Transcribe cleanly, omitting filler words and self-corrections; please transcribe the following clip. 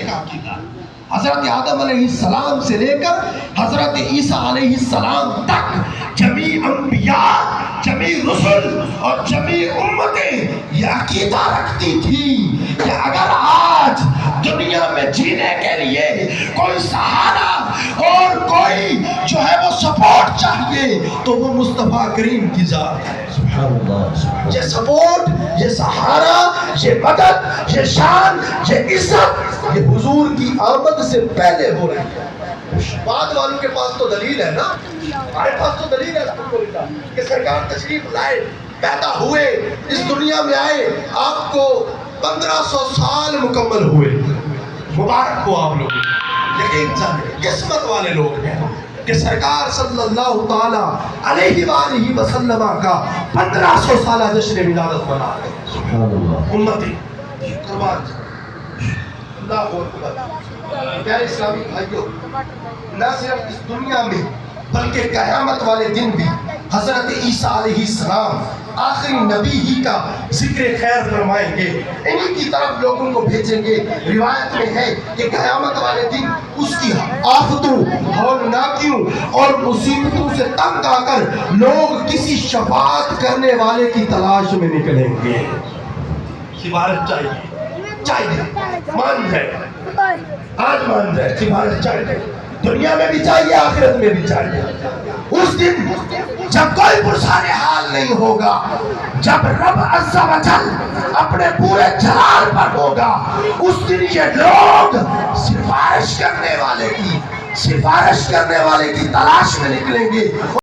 ایک عقیدہ حضرت آدم علیہ السلام سے لے کر حضرت عیسیٰ علیہ السلام تک جمیع انبیاء، جمیع رسل اور جمیع امتیں یہ عقیدہ رکھتی تھی کہ اگر آج دنیا میں جینے کے لیے کوئی سہارا اور کوئی جو ہے وہ سپورٹ چاہیے تو وہ مصطفیٰ کریم کی ذات ہے۔ سبحان اللہ۔ یہ سپورٹ، یہ سہارا، یہ مدد، یہ شان، یہ عزت یہ حضور کی آمد سے پہلے ہو رہی ہے۔ بعد والوں کے پاس تو دلیل ہے نا، ہمارے پاس تو دلیل ہے کہ سرکار تشریف لائے، پیدا ہوئے، اس دنیا میں آئے، آپ کو 1500 سال مکمل ہوئے۔ مبارک ہو آپ لوگ، یقین جانیں قسمت والے لوگ ہیں کہ سرکار صلی اللہ تعالی علیہ وآلہ وسلم کا 1500 سالہ جشن ولادت منا رہے ہیں۔ سبحان اللہ۔ امتی قربان اللہ اکبر۔ پیارے اسلامی بھائیوں، نہ صرف اس دنیا میں بلکہ قیامت والے دن بھی حضرت عیسیٰ علیہ السلام آخری نبی ہی کا ذکر خیر فرمائیں گے، انہی کی طرف لوگوں کو بھیجیں گے۔ روایت میں ہے کہ قیامت والے دن اس کی آفتوں، ہولناکیوں اور مصیبتوں سے تنگ آ کر لوگ کسی شفاعت کرنے والے کی تلاش میں نکلیں گے۔ سفارش چاہیے، مان جائے، آج مان جائے، سفارش چاہیے، دنیا میں بھی چاہیے، آخرت میں بھی چاہیے۔ اس دن جب کوئی پرسان حال نہیں ہوگا، جب رب عز و جل اپنے پورے جلال پر ہوگا، اس دن یہ لوگ سفارش کرنے والے کی تلاش میں نکلیں گے۔